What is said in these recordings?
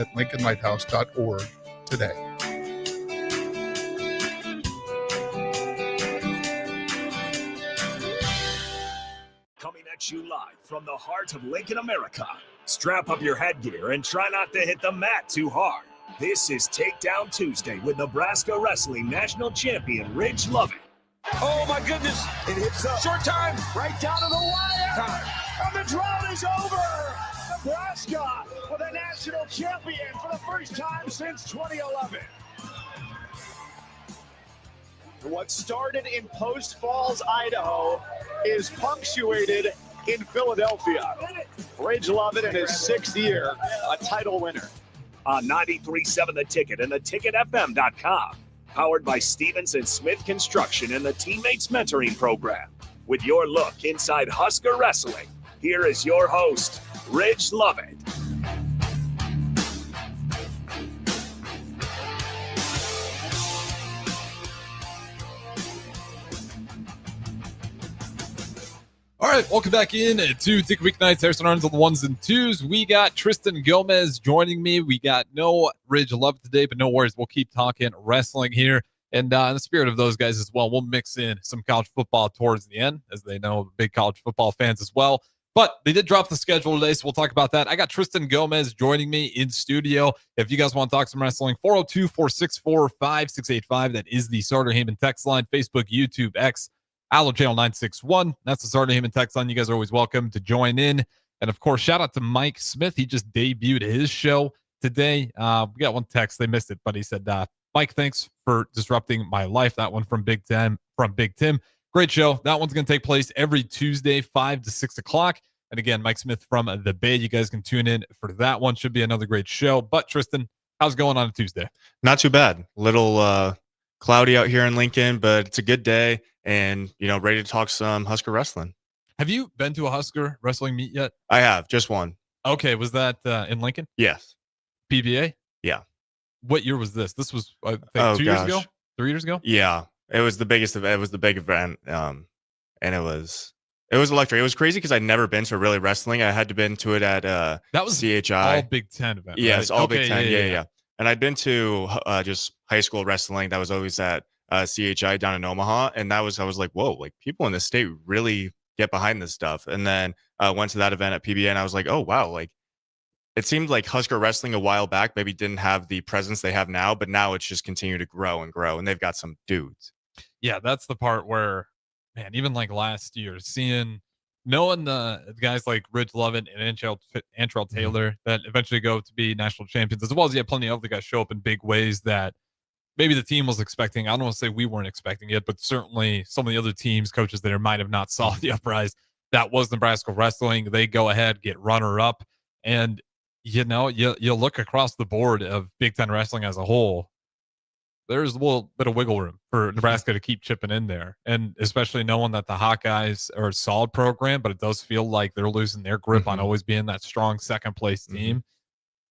at lincolnlighthouse.org today. Coming at you live from the heart of Lincoln, America. Strap up your headgear and try not to hit the mat too hard. This is Takedown Tuesday with Nebraska Wrestling National Champion Ridge Lovett. Oh my goodness. It hits up. Short time. Right down to the wire. And the drought is over. Nebraska with a national champion for the first time since 2011. What started in Post Falls, Idaho, is punctuated in Philadelphia. Ridge Lovett in his 6th year, a title winner. On 93.7 The Ticket and theticketfm.com. Powered by Stevens & Smith Construction and the Teammates Mentoring Program. With your look inside Husker Wrestling, here is your host, Ridge Lovett. All right, welcome back in to Tick Weeknights. Harrison Arns on the ones and twos. We got Tristan Gomes joining me. We got no Ridge Love today, but no worries. We'll keep talking wrestling here. And in the spirit of those guys as well, we'll mix in some college football towards the end, as they know, big college football fans as well. But they did drop the schedule today, so we'll talk about that. I got Tristan Gomes joining me in studio. If you guys want to talk some wrestling, 402-464-5685. That is the Sartor Heyman text line. Facebook, YouTube, X. Allo Channel 961. That's the Sartor Heyman text line. You guys are always welcome to join in. And of course, shout out to Mike Smith. He just debuted his show today. We got one text. They missed it, but he said, Mike, thanks for disrupting my life. That one from Big Tim. Great show. That one's going to take place every Tuesday, 5 to 6 o'clock. And again, Mike Smith from the Bay. You guys can tune in for that one. Should be another great show. But Tristan, how's it going on a Tuesday? Not too bad. Little cloudy out here in Lincoln, but it's a good day. And, ready to talk some Husker wrestling. Have you been to a Husker wrestling meet yet? I have, just one. Okay, was that in Lincoln? Yes. PBA? Yeah. What year was this? This was, I think, 2 years ago? 3 years ago? Yeah. It was the biggest event. It was the big event. And it was electric. It was crazy because I'd never been to really wrestling. I had to been to it at that was CHI. All Big Ten event. Yes, right? all Big Ten. Yeah. And I'd been to just high school wrestling. That was always at CHI down in Omaha. And I was like, whoa, like people in the state really get behind this stuff. And then went to that event at PBA and I was like, oh, wow. Like it seemed like Husker wrestling a while back maybe didn't have the presence they have now, but now it's just continued to grow and grow. And they've got some dudes. Yeah, that's the part where, man, even like last year, knowing the guys like Ridge Lovett and Antrell Taylor that eventually go to be national champions, as well as you have plenty of other guys show up in big ways that maybe the team was expecting. I don't want to say we weren't expecting it, but certainly some of the other teams, coaches there might have not saw the uprise that was Nebraska wrestling. They go ahead, get runner-up, and you look across the board of Big Ten wrestling as a whole, there's a little bit of wiggle room for Nebraska to keep chipping in there. And especially knowing that the Hawkeyes are a solid program, but it does feel like they're losing their grip on always being that strong second place team.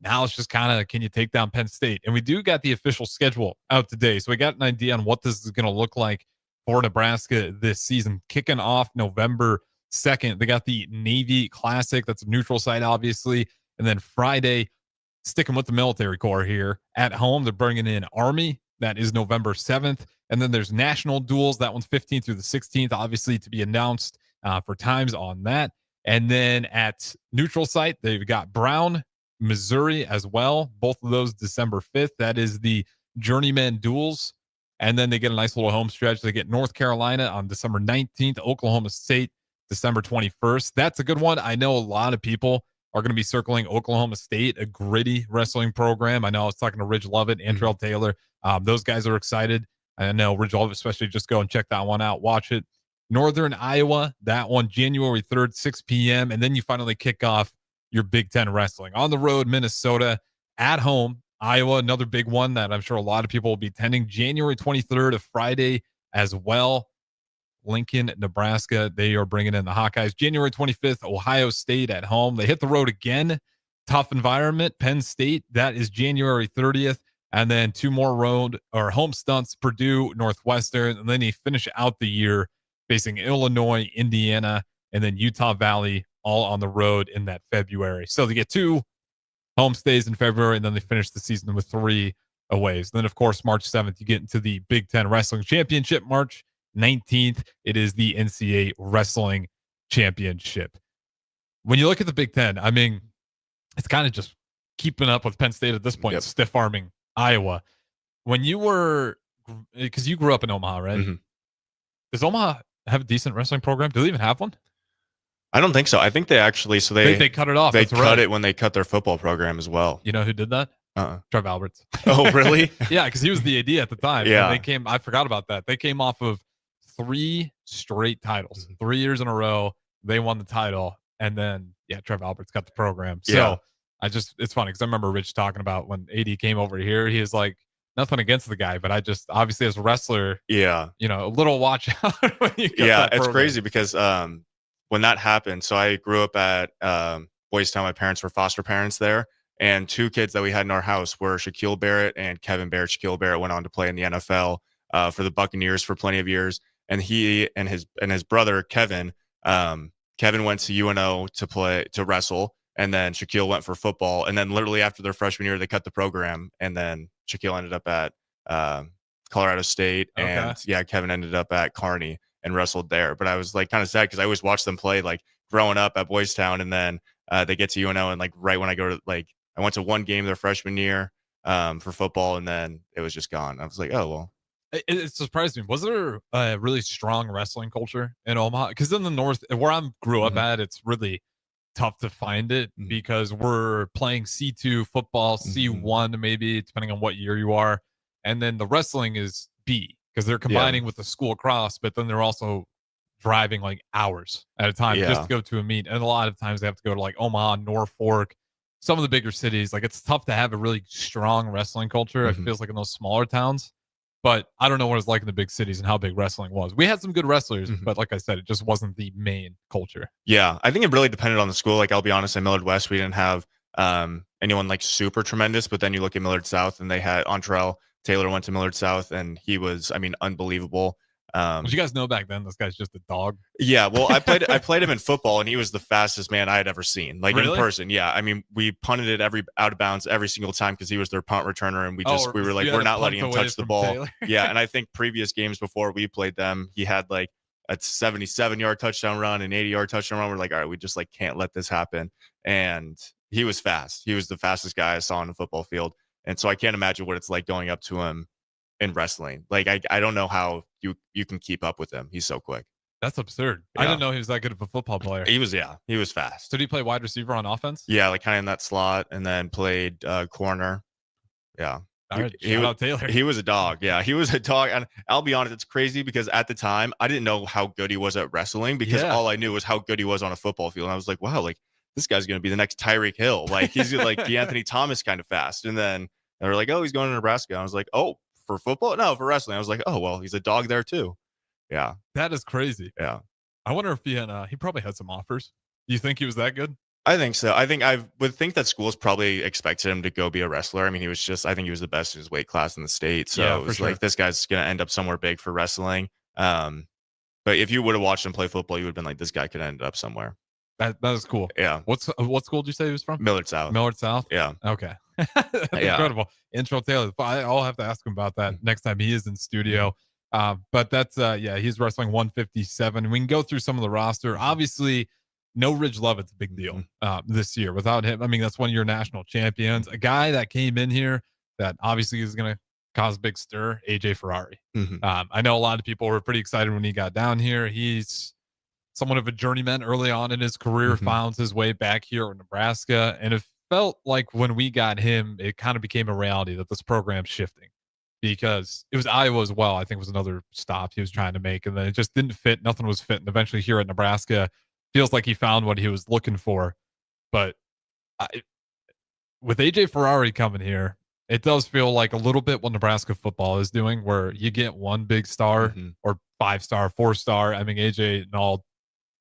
Now it's just kind of, can you take down Penn State? And we do got the official schedule out today. So we got an idea on what this is going to look like for Nebraska this season. Kicking off November 2nd, they got the Navy Classic. That's a neutral site, obviously. And then Friday, sticking with the military corps here at home, they're bringing in Army. That is November 7th. And then there's national duels. That one's 15th through the 16th, obviously to be announced for times on that. And then at neutral site, they've got Brown, Missouri as well. Both of those December 5th. That is the journeyman duels. And then they get a nice little home stretch. They get North Carolina on December 19th, Oklahoma State, December 21st. That's a good one. I know a lot of people are going to be circling Oklahoma State, a gritty wrestling program. I know I was talking to Ridge Lovett, Antrell Taylor. Those guys are excited. I know Ridge Lovett especially, just go and check that one out. Watch it. Northern Iowa, that one, January 3rd, 6 p.m. And then you finally kick off your Big Ten wrestling. On the road, Minnesota. At home, Iowa, another big one that I'm sure a lot of people will be attending. January 23rd, a Friday as well. Lincoln, Nebraska, they are bringing in the Hawkeyes. January 25th, Ohio State at home. They hit the road again. Tough environment. Penn State, that is January 30th. And then two more road or home stunts, Purdue, Northwestern. And then they finish out the year facing Illinois, Indiana, and then Utah Valley, all on the road in that February. So they get two Home stays in February, and then they finish the season with 3 aways. Then, of course, March 7th, you get into the Big Ten Wrestling Championship. March 19th, it is the NCAA Wrestling Championship. When you look at the Big Ten, I mean, it's kind of just keeping up with Penn State at this point, stiff arming Iowa. When you were, because you grew up in Omaha, right? Mm-hmm. Does Omaha have a decent wrestling program? Do they even have one? I don't think so. I think they actually, so they cut it off. They cut it when they cut their football program as well. You know who did that? Trev Alberts. Oh, really? Yeah, because he was the AD at the time. Yeah. And I forgot about that. They came off of 3 straight titles. 3 years in a row, they won the title. And then, Trev Alberts cut the program. So it's funny because I remember Rich talking about when AD came over here, he was like, nothing against the guy, but I just, obviously as a wrestler, a little watch out when you cut that it's program. crazy because when that happened, so I grew up at Boys Town. My parents were foster parents there. And 2 kids that we had in our house were Shaquille Barrett and Kevin Barrett. Shaquille Barrett went on to play in the NFL for the Buccaneers for plenty of years. And he and his brother, Kevin went to UNO to wrestle. And then Shaquille went for football. And then literally after their freshman year, they cut the program. And then Shaquille ended up at Colorado State. And Kevin ended up at Kearney and wrestled there. But I was like kind of sad because I always watched them play like growing up at Boys Town. And then they get to UNO. And like right when I go to I went to 1 game their freshman year for football, and then it was just gone. I was like, oh, well. It surprised me. Was there a really strong wrestling culture in Omaha? Because in the north, where I grew up at, it's really tough to find it because we're playing C2 football, C1 maybe, depending on what year you are. And then the wrestling is B because they're combining with the school across, but then they're also driving like hours at a time just to go to a meet. And a lot of times they have to go to like Omaha, Norfolk, some of the bigger cities. Like it's tough to have a really strong wrestling culture. It feels like in those smaller towns, but I don't know what it's like in the big cities and how big wrestling was. We had some good wrestlers, but like I said, it just wasn't the main culture. Yeah. I think it really depended on the school. Like I'll be honest, at Millard West, we didn't have anyone like super tremendous, but then you look at Millard South and they had Antrell Taylor went to Millard South and he was, unbelievable. Did you guys know back then this guy's just a dog? Yeah, well, I played him in football, and he was the fastest man I had ever seen, like in person. Yeah, I mean, we punted it out of bounds every single time because he was their punt returner, and we were like, we're not letting him touch the ball. Yeah, and I think previous games before we played them, he had like a 77-yard touchdown run, an 80-yard touchdown run. We're like, all right, we just like can't let this happen. And he was fast. He was the fastest guy I saw on the football field, and so I can't imagine what it's like going up to him in wrestling. Like I don't know how you can keep up with him. He's so quick. That's absurd. Yeah. I didn't know he was that good of a football player. He was fast. So did he play wide receiver on offense? Yeah, like kind of in that slot, and then played corner. Yeah. All right, shout out Taylor. He was a dog. Yeah, he was a dog. And I'll be honest, it's crazy because at the time I didn't know how good he was at wrestling because all I knew was how good he was on a football field. And I was like, wow, like this guy's going to be the next Tyreek Hill. Like he's like D'Anthony Thomas kind of fast. And then they were like, oh, he's going to Nebraska. I was like, oh, for football? No, for wrestling. I was like, oh, well, he's a dog there too. Yeah. That is crazy. Yeah. I wonder if he probably had some offers. Do you think he was that good? I think so. I would think that schools probably expected him to go be a wrestler. I mean, I think he was the best in his weight class in the state. So it was like, this guy's going to end up somewhere big for wrestling. But if you would have watched him play football, you would have been like, this guy could end up somewhere. That is cool. Yeah. What school did you say he was from? Millard South. Millard South? Yeah. Okay. That's incredible. Intro Taylor. I'll have to ask him about that next time he is in studio. But that's he's wrestling 157. We can go through some of the roster. Obviously, no Ridge Lovett's a big deal this year. Without him, I mean, that's one of your national champions. A guy that came in here that obviously is going to cause a big stir, AJ Ferrari. I know a lot of people were pretty excited when he got down here. He's somewhat of a journeyman early on in his career, found his way back here in Nebraska. And it felt like when we got him, it kind of became a reality that this program's shifting because it was Iowa as well. I think was another stop he was trying to make. And then it just didn't fit. Nothing was fitting. Eventually here at Nebraska, feels like he found what he was looking for. But with AJ Ferrari coming here, it does feel like a little bit what Nebraska football is doing, where you get one big star or 5-star, 4-star. I mean, AJ in all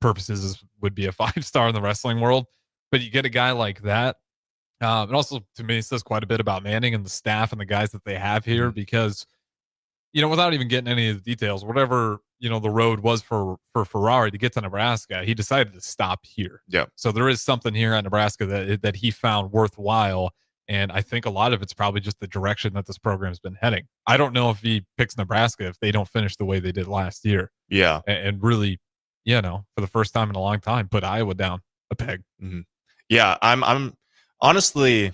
purposes would be a 5-star in the wrestling world, but you get a guy like that. And also, to me, it says quite a bit about Manning and the staff and the guys that they have here because, without even getting any of the details, whatever the road was for Ferrari to get to Nebraska, he decided to stop here. Yeah. So there is something here at Nebraska that he found worthwhile. And I think a lot of it's probably just the direction that this program's been heading. I don't know if he picks Nebraska if they don't finish the way they did last year. Yeah. And really, for the first time in a long time, put Iowa down a peg. Mm-hmm. Yeah. I'm honestly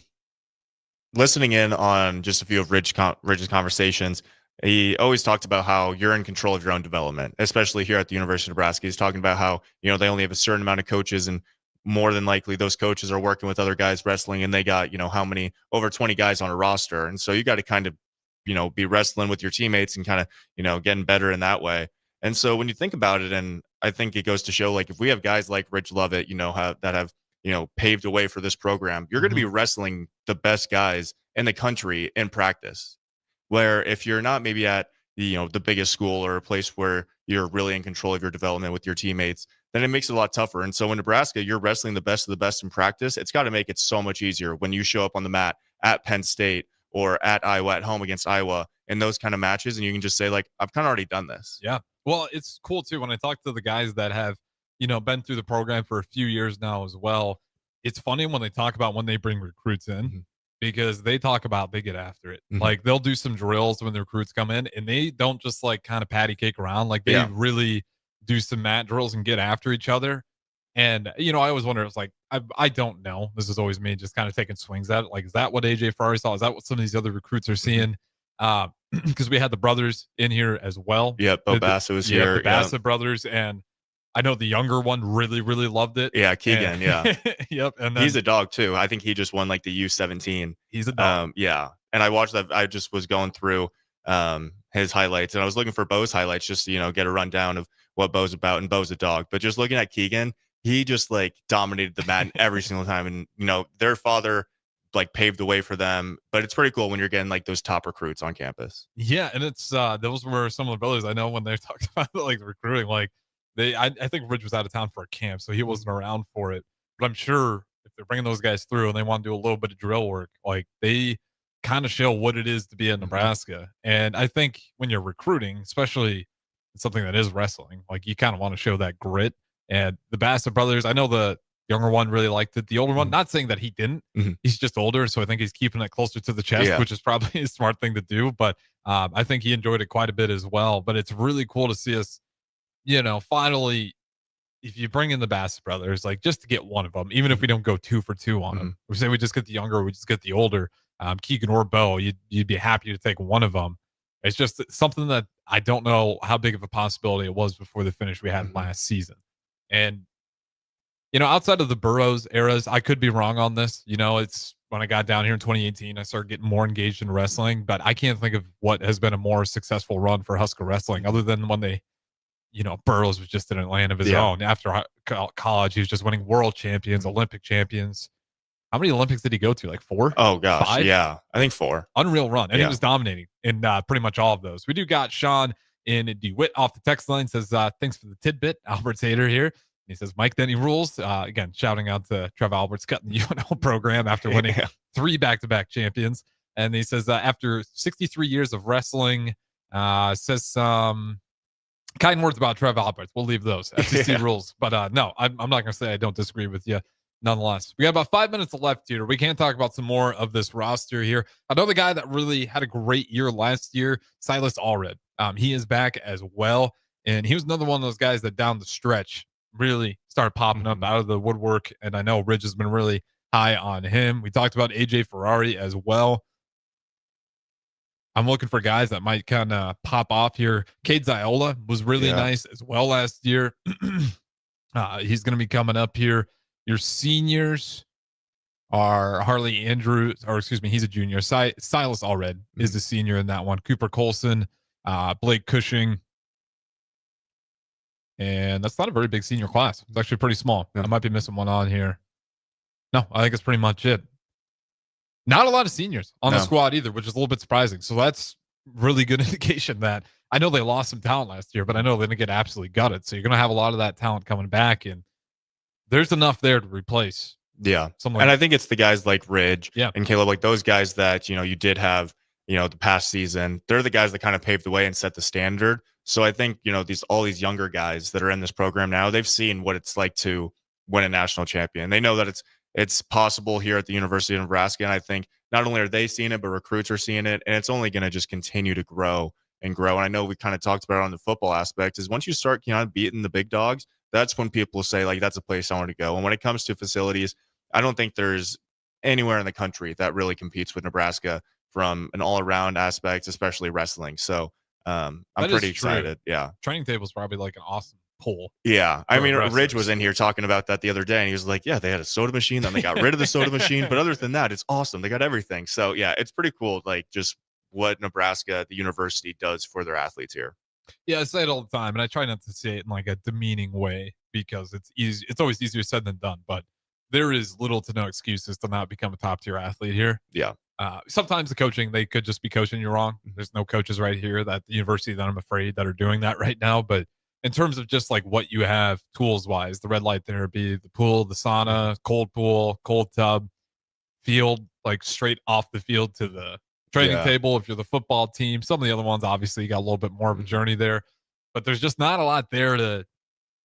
listening in on just a few of Ridge's conversations. He always talked about how you're in control of your own development, especially here at the University of Nebraska. He's talking about how, they only have a certain amount of coaches, and more than likely those coaches are working with other guys wrestling, and they got, how many, over 20 guys on a roster. And so you got to kind of, be wrestling with your teammates and kind of, getting better in that way. And so when you think about it, and I think it goes to show, like, if we have guys like Ridge Lovett, that have, paved the way for this program, you're going to be wrestling the best guys in the country in practice. Where if you're not maybe at the biggest school or a place where you're really in control of your development with your teammates, then it makes it a lot tougher. And so in Nebraska, you're wrestling the best of the best in practice. It's got to make it so much easier when you show up on the mat at Penn State or at Iowa, at home against Iowa, in those kind of matches, and you can just say, like, I've kind of already done this. Yeah. Well, it's cool too when I talk to the guys that have been through the program for a few years now as well. It's funny when they talk about when they bring recruits in. Because they talk about they get after it. Like, they'll do some drills when the recruits come in, and they don't just like kind of patty cake around. Like, they really do some mat drills and get after each other. And I always wonder, it's like, I don't know. This is always me just kind of taking swings at it. Like, is that what AJ Ferrari saw? Is that what some of these other recruits are seeing? Because we had the brothers in here as well. Yeah, Bo Bassett was here. The Bassett brothers, and I know the younger one really, really loved it. Yeah, Keegan. And, yep. And then, he's a dog too. I think he just won like the U17. He's a dog. Yeah. And I watched that. I just was going through his highlights, and I was looking for Bo's highlights just to, get a rundown of what Bo's about. And Bo's a dog. But just looking at Keegan, he just like dominated the mat every single time. And, their father like paved the way for them. But it's pretty cool when you're getting like those top recruits on campus. Yeah. And it's those were some of the brothers I know when they talked about like the recruiting, like, I think Ridge was out of town for a camp, so he wasn't around for it. But I'm sure if they're bringing those guys through and they want to do a little bit of drill work, like, they kind of show what it is to be in Nebraska. And I think when you're recruiting, especially something that is wrestling, like, you kind of want to show that grit. And the Bassett brothers, I know the younger one really liked it. The older one, not saying that he didn't. He's just older, so I think he's keeping it closer to the chest, which is probably a smart thing to do. But I think he enjoyed it quite a bit as well. But it's really cool to see us, finally, if you bring in the Bassett brothers, like, just to get one of them, even if we don't go 2 for 2 on them, we say we just get the younger, we just get the older, Keegan or Bo, you'd be happy to take one of them. It's just something that I don't know how big of a possibility it was before the finish we had last season. And, outside of the Burroughs eras, I could be wrong on this. It's when I got down here in 2018, I started getting more engaged in wrestling, but I can't think of what has been a more successful run for Husker wrestling other than when they, Burroughs was just in a land of his own. After college, he was just winning world champions, Olympic champions. How many Olympics did he go to? Like 4? Oh, gosh. 5? Yeah, I think 4. Unreal run. And he was dominating in pretty much all of those. We do got Sean in DeWitt off the text line. Says, thanks for the tidbit. Albert's hater here. He says, Mike Denny rules. Again, shouting out to Trev Alberts cutting the UNL program after winning 3 back-to-back champions. And he says, after 63 years of wrestling, says some kind words about Trev Alberts. We'll leave those. FCC rules. But no, I'm not going to say I don't disagree with you nonetheless. We got about 5 minutes left here. We can talk about some more of this roster here. Another guy that really had a great year last year, Silas Allred. He is back as well. And he was another one of those guys that down the stretch really started popping up out of the woodwork. And I know Ridge has been really high on him. We talked about AJ Ferrari as well. I'm looking for guys that might kind of pop off here. Cade Ziola was really nice as well last year. He's going to be coming up here. Your seniors are Harley Andrews, or excuse me, he's a junior. Silas Allred is the senior in that one. Cooper Colson, Blake Cushing. And that's not a very big senior class. It's actually pretty small. I might be missing one on here. No, I think it's pretty much it. Not a lot of seniors on the squad either, which is a little bit surprising. So that's really good indication that I know they lost some talent last year, but I know they're going to get absolutely gutted. So you're going to have a lot of that talent coming back, and there's enough there to replace. Yeah. And I think it's the guys like Ridge and Caleb, like those guys that, you did have, the past season. They're the guys that kind of paved the way and set the standard So I think, all these younger guys that are in this program now, they've seen what it's like to win a national champion. They know that it's possible here at the University of Nebraska. And I think not only are they seeing it, but recruits are seeing it. And it's only going to just continue to grow and grow. And I know we kind of talked about it on the football aspect is once you start, beating the big dogs, that's when people say, like, that's a place I want to go. And when it comes to facilities, I don't think there's anywhere in the country that really competes with Nebraska from an all-around aspect, especially wrestling. So I'm pretty excited. Yeah. Training table is probably like an awesome pull. Yeah. I mean, Ridge was in here talking about that the other day, and he was like, yeah, they had a soda machine, then they got rid of the soda machine. But other than that, it's awesome. They got everything. So, yeah, it's pretty cool, like, just what Nebraska, the university, does for their athletes here. Yeah, I say it all the time, and I try not to say it in like a demeaning way because it's easy. It's always easier said than done, but there is little to no excuses to not become a top-tier athlete here. Yeah. Sometimes the coaching, they could just be coaching you wrong. There's no coaches right here at the university that I'm afraid that are doing that right now. But in terms of just like what you have tools wise, the red light therapy, the pool, the sauna, cold pool, cold tub, field, like straight off the field to the training table. If you're the football team, some of the other ones, obviously you got a little bit more of a journey there, but there's just not a lot there to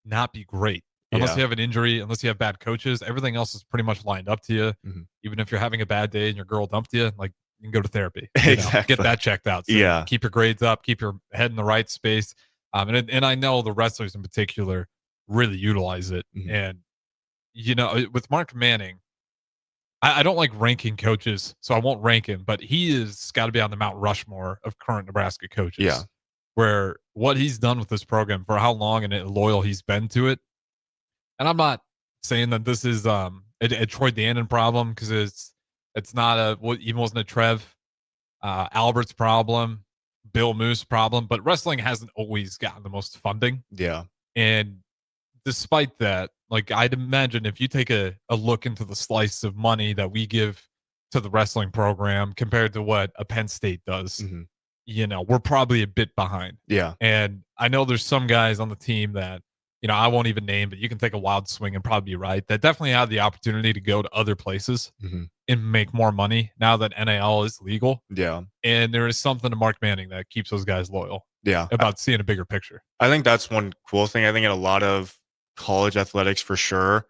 not be great. Unless you have an injury, unless you have bad coaches, everything else is pretty much lined up to you. Mm-hmm. Even if you're having a bad day and your girl dumped you, like you can go to therapy. Exactly. Get that checked out. So keep your grades up, keep your head in the right space. And I know the wrestlers in particular really utilize it. Mm-hmm. And, with Mark Manning, I don't like ranking coaches, so I won't rank him, but he has got to be on the Mount Rushmore of current Nebraska coaches. Yeah. Where what he's done with this program for how long and loyal he's been to it. And I'm not saying that this is a Troy Dannon problem because it's not even wasn't a Trev Albert's problem, Bill Moose problem, but wrestling hasn't always gotten the most funding. Yeah. And despite that, like I'd imagine if you take a look into the slice of money that we give to the wrestling program compared to what a Penn State does, we're probably a bit behind. Yeah. And I know there's some guys on the team that, I won't even name, but you can take a wild swing and probably be right. That definitely had the opportunity to go to other places and make more money now that NIL is legal. Yeah. And there is something to Mark Manning that keeps those guys loyal. Yeah. About seeing a bigger picture. I think that's one cool thing. I think in a lot of college athletics, for sure,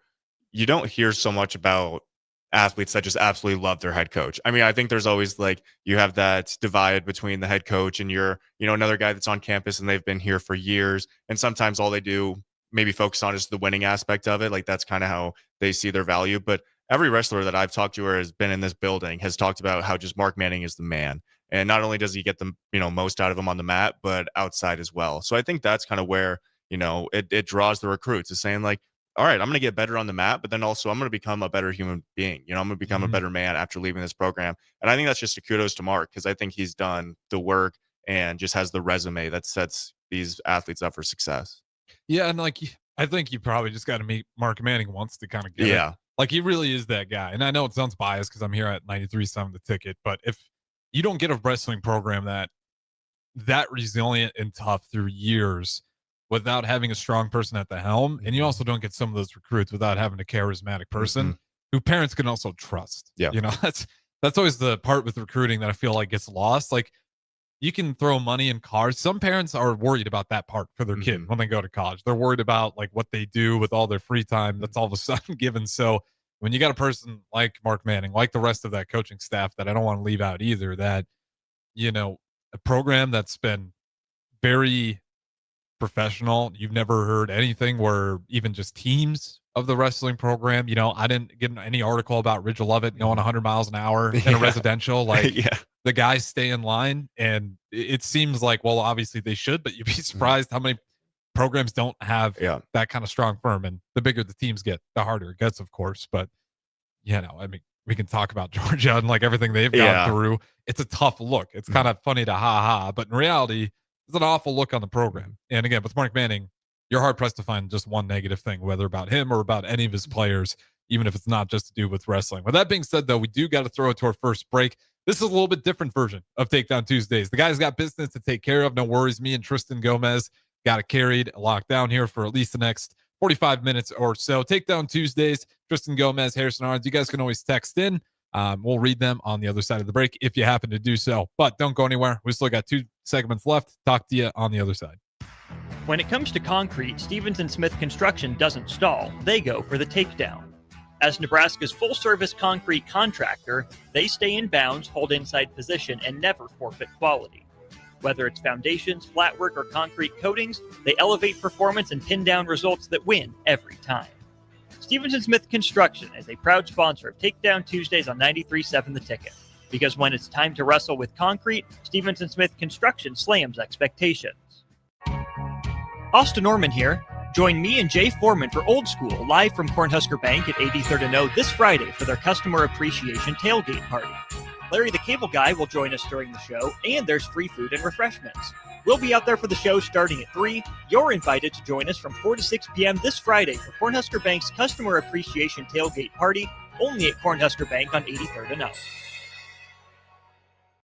you don't hear so much about athletes that just absolutely love their head coach. I mean, I think there's always like you have that divide between the head coach and another guy that's on campus and they've been here for years. And sometimes all they do maybe focus on is the winning aspect of it. Like that's kind of how they see their value. But every wrestler that I've talked to or has been in this building has talked about how just Mark Manning is the man. And not only does he get the, most out of him on the mat, but outside as well. So I think that's kind of where, it draws the recruits is saying like, all right, I'm going to get better on the mat, but then also I'm going to become a better human being. I'm going to become a better man after leaving this program. And I think that's just a kudos to Mark because I think he's done the work and just has the resume that sets these athletes up for success. Yeah, and I think you probably just got to meet Mark Manning once to kind of get it. Like he really is that guy. And I know it sounds biased because I'm here at 93.7 The Ticket, but if you don't get a wrestling program that resilient and tough through years without having a strong person at the helm, and you also don't get some of those recruits without having a charismatic person who parents can also trust. Yeah, that's always the part with recruiting that I feel like gets lost. Like you can throw money in cars. Some parents are worried about that part for their kid when they go to college. They're worried about like what they do with all their free time. That's all of a sudden given. So when you got a person like Mark Manning, like the rest of that coaching staff that I don't want to leave out either, that, a program that's been very professional. You've never heard anything where even just teams of the wrestling program, I didn't get any article about Ridge Lovett going 100 miles an hour in a residential. Like the guys stay in line, and it seems like, well, obviously they should, but you'd be surprised how many programs don't have that kind of strong firm. And the bigger the teams get, the harder it gets, of course. But, I mean, we can talk about Georgia and like everything they've gone through. It's a tough look. It's kind of funny to ha, but in reality, it's an awful look on the program. And again, with Mark Manning, you're hard pressed to find just one negative thing, whether about him or about any of his players, even if it's not just to do with wrestling. With that being said, though, we do got to throw it to our first break. This is a little bit different version of Takedown Tuesdays. The guys got business to take care of. No worries. Me and Tristan Gomes got it carried, locked down here for at least the next 45 minutes or so. Takedown Tuesdays, Tristan Gomes, Harrison Arns. You guys can always text in. We'll read them on the other side of the break if you happen to do so. But don't go anywhere. We still got 2 segments left. Talk to you on the other side. When it comes to concrete, Stevens & Smith Construction doesn't stall. They go for the takedown. As Nebraska's full-service concrete contractor, they stay in bounds, hold inside position, and never forfeit quality. Whether it's foundations, flatwork, or concrete coatings, they elevate performance and pin down results that win every time. Stevens & Smith Construction is a proud sponsor of Takedown Tuesdays on 93.7 The Ticket. Because when it's time to wrestle with concrete, Stevens & Smith Construction slams expectations. Austin Norman here. Join me and Jay Foreman for Old School, live from Cornhusker Bank at 83rd and O this Friday for their Customer Appreciation Tailgate Party. Larry the Cable Guy will join us during the show, and there's free food and refreshments. We'll be out there for the show starting at 3. You're invited to join us from 4 to 6 p.m. this Friday for Cornhusker Bank's Customer Appreciation Tailgate Party, only at Cornhusker Bank on 83rd and O.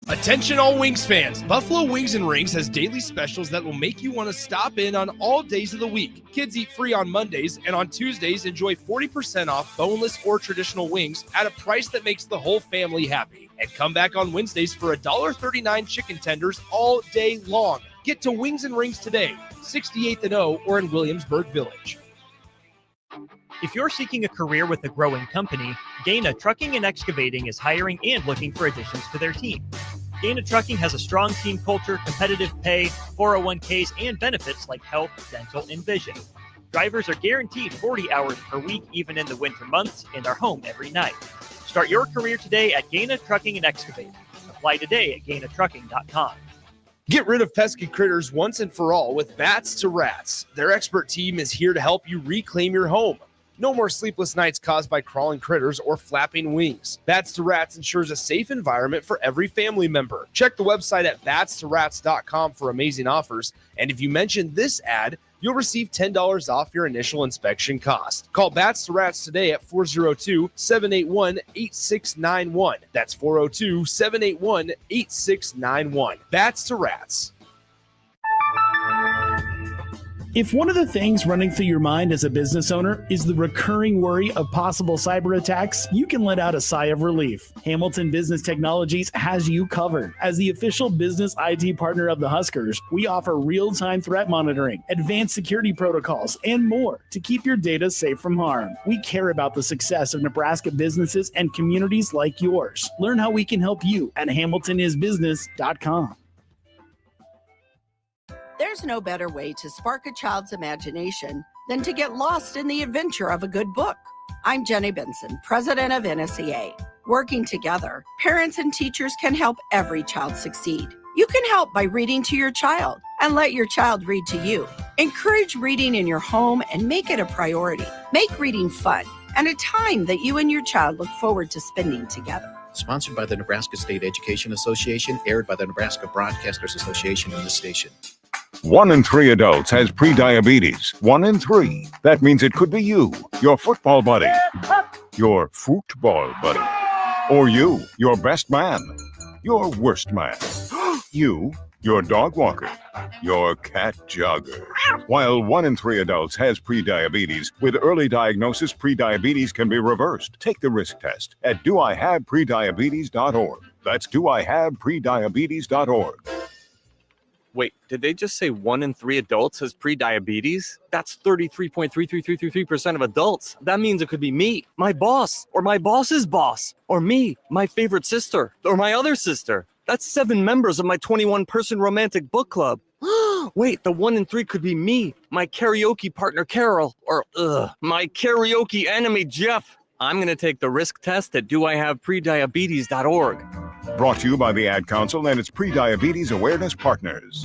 Attention all Wings fans, Buffalo Wings and Rings has daily specials that will make you want to stop in on all days of the week. Kids eat free on Mondays, and on Tuesdays enjoy 40% off boneless or traditional wings at a price that makes the whole family happy. And come back on Wednesdays for $1.39 chicken tenders all day long. Get to Wings and Rings today, 68th and O or in Williamsburg Village. If you're seeking a career with a growing company, Gaina Trucking and Excavating is hiring and looking for additions to their team. Gaina Trucking has a strong team culture, competitive pay, 401ks, and benefits like health, dental, and vision. Drivers are guaranteed 40 hours per week, even in the winter months, and are home every night. Start your career today at Gaina Trucking and Excavating. Apply today at GainaTrucking.com. Get rid of pesky critters once and for all with Bats to Rats. Their expert team is here to help you reclaim your home. No more sleepless nights caused by crawling critters or flapping wings. Bats to Rats ensures a safe environment for every family member. Check the website at batstoRats.com for amazing offers. And if you mention this ad, you'll receive $10 off your initial inspection cost. Call Bats to Rats today at 402-781-8691. That's 402-781-8691. Bats to Rats. If one of the things running through your mind as a business owner is the recurring worry of possible cyber attacks, you can let out a sigh of relief. Hamilton Business Technologies has you covered. As the official business IT partner of the Huskers, we offer real-time threat monitoring, advanced security protocols, and more to keep your data safe from harm. We care about the success of Nebraska businesses and communities like yours. Learn how we can help you at hamiltonisbusiness.com. There's no better way to spark a child's imagination than to get lost in the adventure of a good book. I'm Jenny Benson, president of NSEA. Working together, parents and teachers can help every child succeed. You can help by reading to your child and let your child read to you. Encourage reading in your home and make it a priority. Make reading fun and a time that you and your child look forward to spending together. Sponsored by the Nebraska State Education Association, aired by the Nebraska Broadcasters Association in this station. 1 in 3 adults has prediabetes. 1 in 3. That means it could be you, your football buddy, your football buddy, or you, your best man, your worst man, you, your dog walker, your cat jogger. While 1 in 3 adults has prediabetes, with early diagnosis, prediabetes can be reversed. Take the risk test at doihaveprediabetes.org. That's doihaveprediabetes.org. Wait, did they just say 1 in 3 adults has prediabetes? That's 33.33333% of adults. That means it could be me, my boss, or my boss's boss, or me, my favorite sister, or my other sister. That's 7 members of my 21-person romantic book club. Wait, the 1 in 3 could be me, my karaoke partner Carol, or my karaoke enemy Jeff. I'm going to take the risk test at doihaveprediabetes.org. Brought to you by the Ad Council and its Prediabetes Awareness Partners.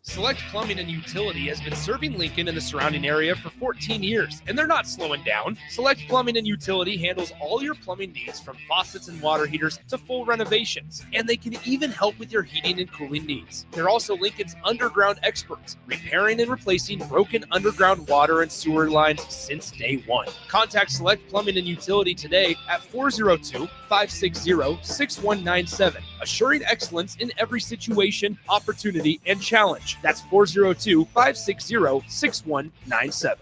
Select Plumbing and Utility has been serving Lincoln and the surrounding area for 14 years, and they're not slowing down. Select Plumbing and Utility handles all your plumbing needs, from faucets and water heaters to full renovations, and they can even help with your heating and cooling needs. They're also Lincoln's underground experts, repairing and replacing broken underground water and sewer lines since day one. Contact Select Plumbing and Utility today at 402-560-6197, assuring excellence in every situation, opportunity, and challenge. That's 402-560-6197.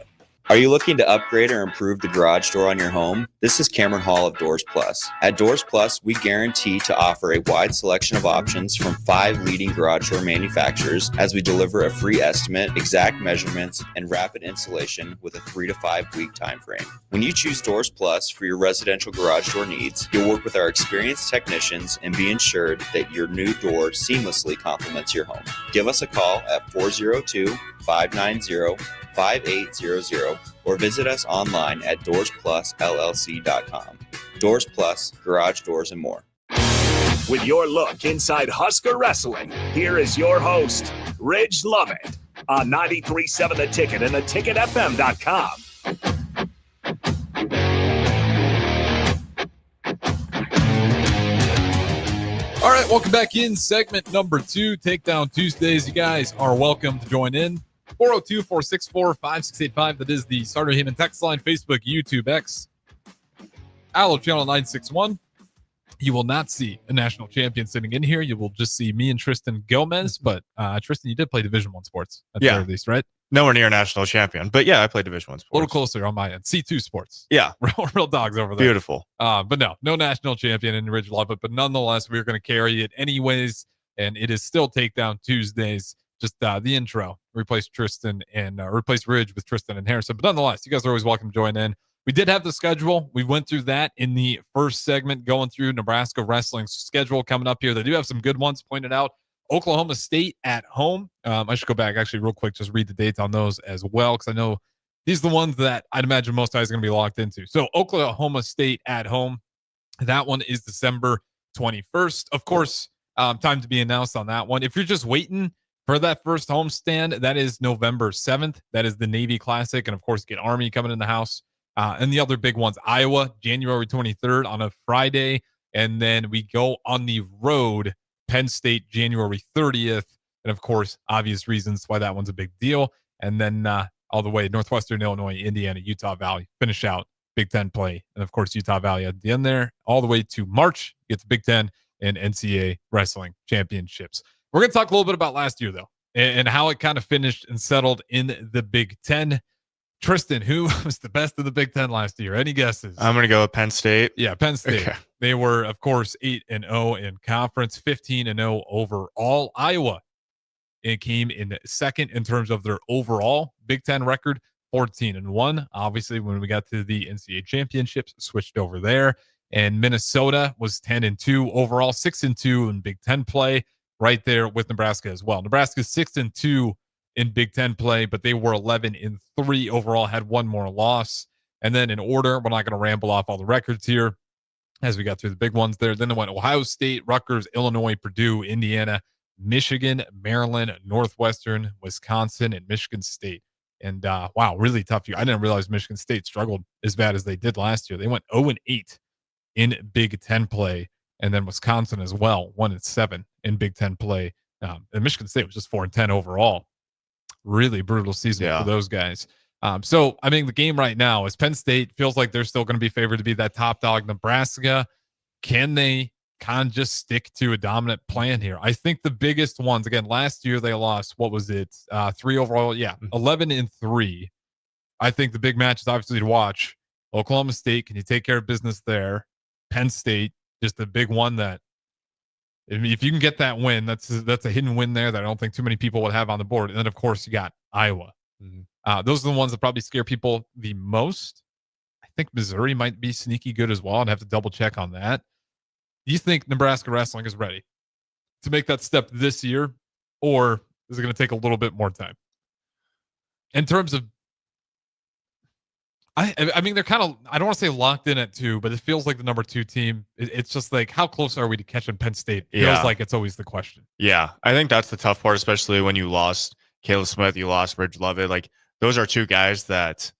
Are you looking to upgrade or improve the garage door on your home? This is Cameron Hall of Doors Plus. At Doors Plus, we guarantee to offer a wide selection of options from 5 leading garage door manufacturers as we deliver a free estimate, exact measurements, and rapid installation with a 3 to 5 week time frame. When you choose Doors Plus for your residential garage door needs, you'll work with our experienced technicians and be ensured that your new door seamlessly complements your home. Give us a call at 402-590-5800 or visit us online at doorsplusllc.com. Doors Plus, garage doors and more. With your look inside Husker wrestling, here is your host, Ridge Lovett, on 93.7 The Ticket and theticketfm.com. All right, welcome back in segment number 2, Takedown Tuesdays. You guys are welcome to join in. 402-464-5685. That is the Starter Heyman text line, Facebook, YouTube, X. Allo channel 961. You will not see a national champion sitting in here. You will just see me and Tristan Gomes. But Tristan, you did play Division I sports at the very least, right? Nowhere near national champion, but yeah, I played Division I sports. A little closer on my end. C2 sports. Yeah. Real dogs over there. Beautiful. But no national champion in Ridge Love it. But nonetheless, we're going to carry it anyways. And it is still Takedown Tuesdays. Just the intro. Replace Tristan and replace Ridge with Tristan and Harrison. But nonetheless, you guys are always welcome to join in. We did have the schedule. We went through that in the first segment, going through Nebraska wrestling's schedule coming up here. They do have some good ones pointed out. Oklahoma State at home. I should go back actually real quick, just read the dates on those as well, because I know these are the ones that I'd imagine most guys are going to be locked into. So Oklahoma State at home. That one is December 21st. Of course, time to be announced on that one. If you're just waiting for that first homestand, that is November 7th. That is the Navy Classic. And of course, get Army coming in the house. And the other big ones, Iowa, January 23rd on a Friday. And then we go on the road, Penn State, January 30th. And of course, obvious reasons why that one's a big deal. And then all the way Northwestern Illinois, Indiana, Utah Valley, finish out Big Ten play. And of course, Utah Valley at the end there, all the way to March, get to Big Ten and NCAA wrestling championships. We're going to talk a little bit about last year, though, and how it kind of finished and settled in the Big Ten. Tristan, who was the best of the Big Ten last year? Any guesses? I'm going to go with Penn State. Yeah, Penn State. Okay. They were, of course, 8-0 in conference, 15-0 overall. Iowa, it came in second in terms of their overall Big Ten record, 14-1. Obviously, when we got to the NCAA championships, switched over there. And Minnesota was 10-2 overall, 6-2 in Big Ten play, right there with Nebraska as well. Nebraska's 6-2 in Big Ten play, but they were 11-3 overall, had one more loss. And then in order, we're not going to ramble off all the records here as we got through the big ones there. Then it went Ohio State, Rutgers, Illinois, Purdue, Indiana, Michigan, Maryland, Northwestern, Wisconsin, and Michigan State. And wow, really tough year. I didn't realize Michigan State struggled as bad as they did last year. They went 0-8 in Big Ten play. And then Wisconsin as well, 1-7 in Big Ten play. And Michigan State was just 4-10 overall. Really brutal season for those guys. So, I mean, the game right now is Penn State feels like they're still going to be favored to be that top dog. Nebraska, can they kind of just stick to a dominant plan here? I think the biggest ones, again, last year they lost, what was it? 3 overall. Yeah, 11-3. I think the big match is obviously to watch. Oklahoma State, can you take care of business there? Penn State, just the big one that, if you can get that win, that's a hidden win there that I don't think too many people would have on the board. And then, of course, you got Iowa. Those are the ones that probably scare people the most. I think Missouri might be sneaky good as well. I'd have to double check on that. Do you think Nebraska wrestling is ready to make that step this year, or is it going to take a little bit more time? In terms of, I mean, they're kind of, I don't want to say locked in at 2, but it feels like the number 2 team. It's just like, how close are we to catching Penn State? Feels like it's always the question. Yeah, I think that's the tough part, especially when you lost Caleb Smith, you lost Ridge Lovett. Like, those are 2 guys that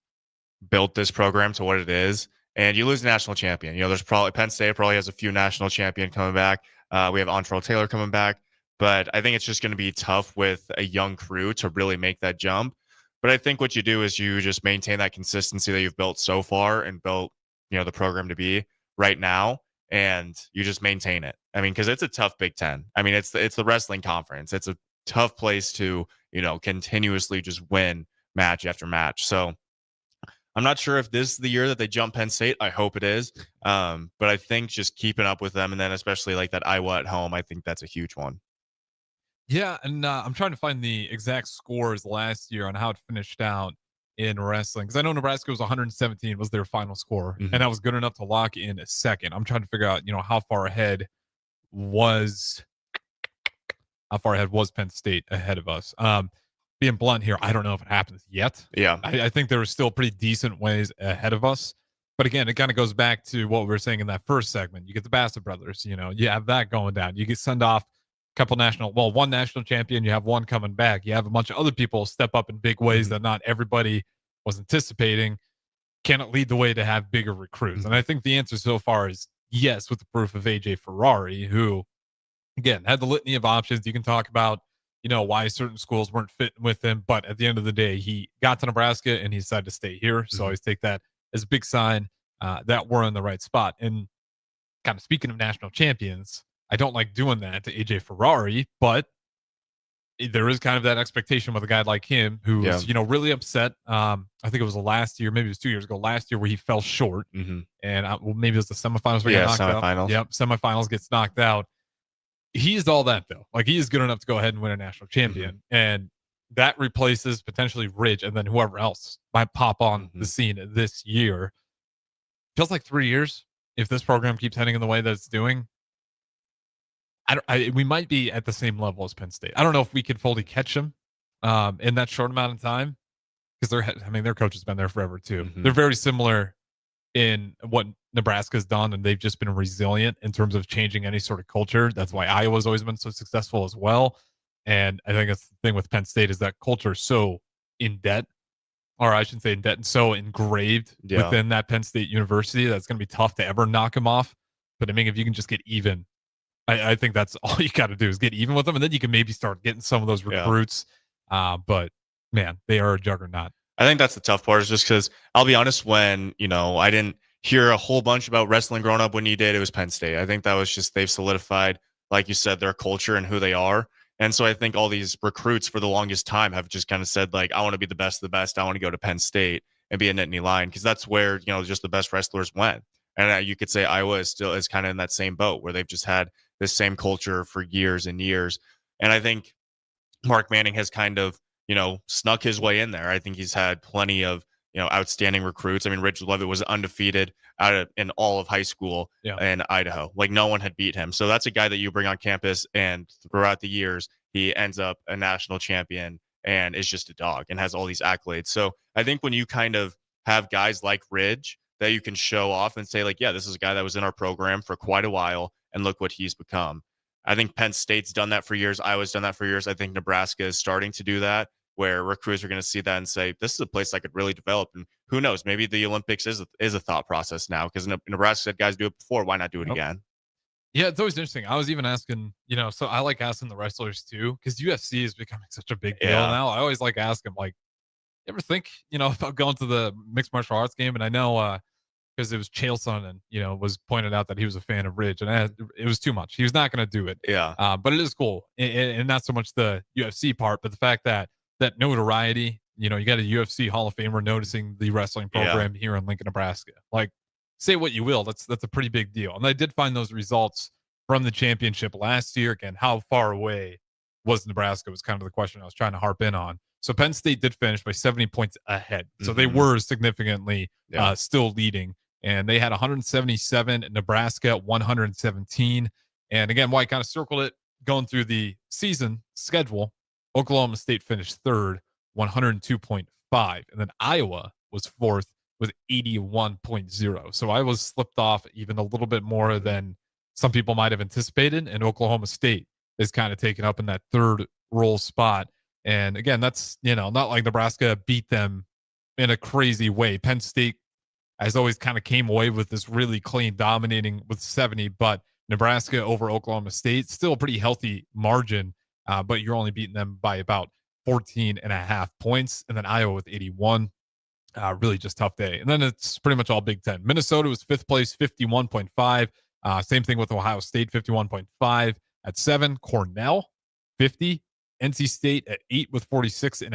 built this program to what it is. And you lose a national champion. You know, there's probably Penn State probably has a few national champion coming back. We have Antrell Taylor coming back. But I think it's just going to be tough with a young crew to really make that jump. But I think what you do is you just maintain that consistency that you've built so far and built, you know, the program to be right now, and you just maintain it. I mean, because it's a tough Big Ten. I mean, it's the wrestling conference. It's a tough place to, you know, continuously just win match after match. So I'm not sure if this is the year that they jump Penn State. I hope it is. But I think just keeping up with them, and then especially like that Iowa at home, I think that's a huge one. Yeah, and I'm trying to find the exact scores last year on how it finished out in wrestling, because I know Nebraska was 117 was their final score, Mhm. and that was good enough to lock in a second. I'm trying to figure out, how far ahead was Penn State ahead of us. Being blunt here, I don't know if it happens yet. Yeah. I think there were still pretty decent ways ahead of us. But again, it kind of goes back to what we were saying in that first segment. You get the Bassett brothers, you have that going down. You get send off one national champion, you have one coming back. You have a bunch of other people step up in big ways that not everybody was anticipating. Can it lead the way to have bigger recruits? And I think the answer so far is yes, with the proof of AJ Ferrari, who, again, had the litany of options. You can talk about, why certain schools weren't fitting with him. But at the end of the day, he got to Nebraska and he decided to stay here. So I always take that as a big sign that we're in the right spot. And kind of speaking of national champions, I don't like doing that to AJ Ferrari, but there is kind of that expectation with a guy like him who was, really upset. I think it was the last year, maybe it was 2 years ago, last year where he fell short. And maybe it was the semifinals where he got knocked out. Yep, semifinals gets knocked out. He's all that, though. Like, he is good enough to go ahead and win a national champion. And that replaces potentially Ridge and then whoever else might pop on the scene this year. Feels like 3 years if this program keeps heading in the way that it's doing. We might be at the same level as Penn State. I don't know if we could fully catch them in that short amount of time, because their coach has been there forever too. They're very similar in what Nebraska's done, and they've just been resilient in terms of changing any sort of culture. That's why Iowa's always been so successful as well. And I think that's the thing with Penn State is that culture is so in debt, or I shouldn't say in debt, and so engraved within that Penn State University that's going to be tough to ever knock them off. But I mean, if you can just get even, I think that's all you got to do is get even with them, and then you can maybe start getting some of those recruits. But man, they are a juggernaut. I think that's the tough part, is just because I'll be honest, when, I didn't hear a whole bunch about wrestling growing up. When you did, it was Penn State. I think that was just, they've solidified, like you said, their culture and who they are. And so I think all these recruits for the longest time have just kind of said, like, I want to be the best of the best. I want to go to Penn State and be a Nittany Lion, because that's where, just the best wrestlers went. And you could say Iowa is kind of in that same boat, where they've just had this same culture for years and years. And I think Mark Manning has kind of, snuck his way in there. I think he's had plenty of, outstanding recruits. I mean, Rich Levitt was undefeated in all of high school in Idaho. Like, no one had beat him. So that's a guy that you bring on campus, and throughout the years, he ends up a national champion and is just a dog and has all these accolades. So I think when you kind of have guys like Ridge that you can show off and say, like, yeah, this is a guy that was in our program for quite a while, and look what he's become. I think Penn State's done that for years. Iowa's done that for years. I think Nebraska is starting to do that, where recruits are going to see that and say, this is a place I could really develop. And who knows, maybe the Olympics is a thought process now, because Nebraska said guys do it before. Why not do it again? Yeah, it's always interesting. I was even asking, so I like asking the wrestlers too, because UFC is becoming such a big deal now. I always like asking, like, you ever think, about going to the mixed martial arts game? And I know, because it was Chaelson, and was pointed out that he was a fan of Ridge, and it was too much. He was not going to do it. But it is cool, and not so much the UFC part, but the fact that notoriety. You got a UFC Hall of Famer noticing the wrestling program here in Lincoln, Nebraska. Like, say what you will, that's a pretty big deal. And I did find those results from the championship last year. Again, how far away was Nebraska was kind of the question I was trying to harp in on. So Penn State did finish by 70 points ahead. So they were significantly still leading. And they had 177, Nebraska 117. And again, why I kind of circled it going through the season schedule, Oklahoma State finished third, 102.5. And then Iowa was fourth with 81.0. So Iowa slipped off even a little bit more than some people might have anticipated. And Oklahoma State is kind of taken up in that third role spot. And again, that's, not like Nebraska beat them in a crazy way. Penn State, as always, kind of came away with this really clean, dominating with 70, but Nebraska over Oklahoma State, still a pretty healthy margin, but you're only beating them by about 14.5 points. And then Iowa with 81, really just tough day. And then it's pretty much all Big Ten. Minnesota was fifth place, 51.5. Same thing with Ohio State, 51.5 at 7. Cornell, 50. NC State at 8 with 46.5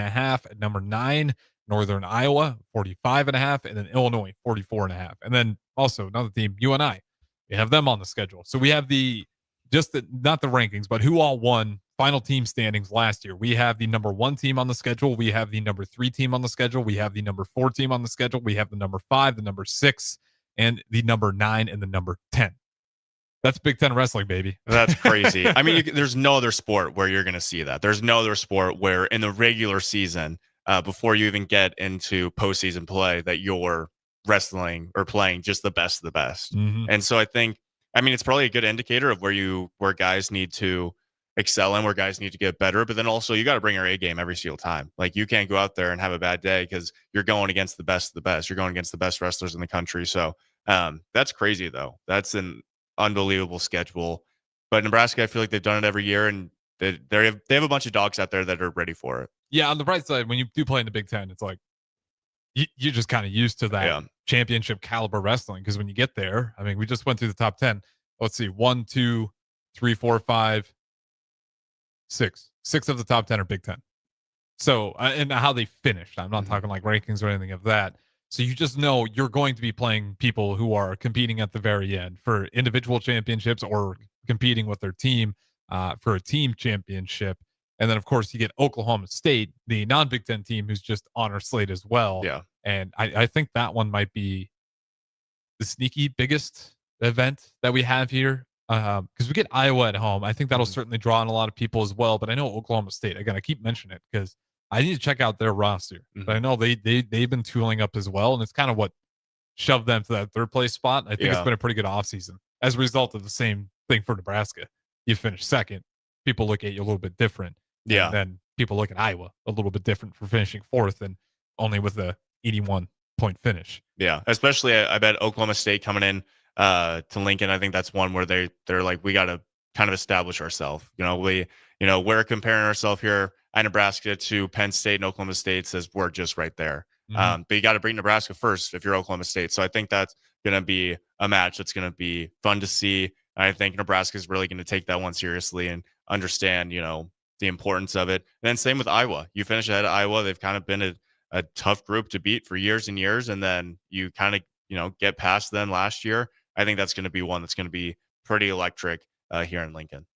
at number 9. Northern Iowa, 45.5, and then Illinois, 44.5. And then also another team, UNI. We have them on the schedule. So we have not the rankings, but who all won final team standings last year. We have the number 1 team on the schedule. We have the number 3 team on the schedule. We have the number 4 team on the schedule. We have the number 5, the number 6, and the number 9 and the number 10. That's Big Ten wrestling, baby. That's crazy. I mean, there's no other sport where you're going to see that. There's no other sport where in the regular season, before you even get into postseason play, that you're wrestling or playing just the best of the best. Mm-hmm. And so I think, it's probably a good indicator of where guys need to excel and where guys need to get better. But then also you got to bring your A game every single time. Like, you can't go out there and have a bad day because you're going against the best of the best. You're going against the best wrestlers in the country. So that's crazy, though. That's an unbelievable schedule. But Nebraska, I feel like they've done it every year, and they have a bunch of dogs out there that are ready for it. Yeah, on the bright side, when you do play in the Big Ten, it's like you're just kind of used to that championship caliber wrestling, because when you get there, we just went through the top 10. Let's see, 1, 2, 3, 4, 5, 6. 6 of the top 10 are Big Ten. So, and how they finished. I'm not talking like rankings or anything of that. So you just know you're going to be playing people who are competing at the very end for individual championships or competing with their team for a team championship. And then, of course, you get Oklahoma State, the non-Big Ten team, who's just on our slate as well. Yeah. And I think that one might be the sneaky biggest event that we have here, because we get Iowa at home. I think that'll certainly draw in a lot of people as well. But I know Oklahoma State, again, I keep mentioning it because I need to check out their roster. But I know they've been tooling up as well, and it's kind of what shoved them to that 3rd place spot. I think it's been a pretty good offseason as a result of the same thing for Nebraska. You finish 2nd, people look at you a little bit different. Yeah. And then people look at Iowa a little bit different for finishing 4th and only with a 81-point finish. Yeah, especially I bet Oklahoma State coming in to Lincoln. I think that's one where they're like, we got to kind of establish ourselves. We're comparing ourselves here at Nebraska to Penn State, and Oklahoma State says we're just right there. But you got to beat Nebraska first if you're Oklahoma State. So I think that's going to be a match that's going to be fun to see. And I think Nebraska is really going to take that one seriously and understand, the importance of it. And then same with Iowa. You finish ahead of Iowa. They've kind of been a tough group to beat for years and years. And then you kind of, get past them last year. I think that's going to be one that's going to be pretty electric here in Lincoln.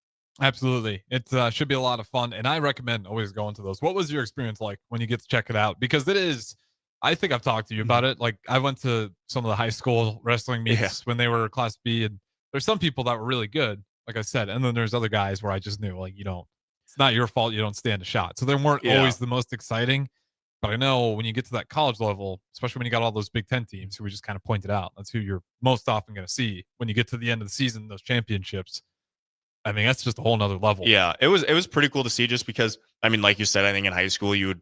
Absolutely. It should be a lot of fun. And I recommend always going to those. What was your experience like when you get to check it out? Because it is, I think I've talked to you about it. Like, I went to some of the high school wrestling meets when they were Class B, and there's some people that were really good, like I said. And then there's other guys where I just knew, like, it's not your fault you don't stand a shot. So they weren't always the most exciting. But I know when you get to that college level, especially when you got all those Big Ten teams who we just kind of pointed out, that's who you're most often going to see when you get to the end of the season, those championships. That's just a whole nother level. Yeah, it was pretty cool to see, just because, like you said, I think in high school you would,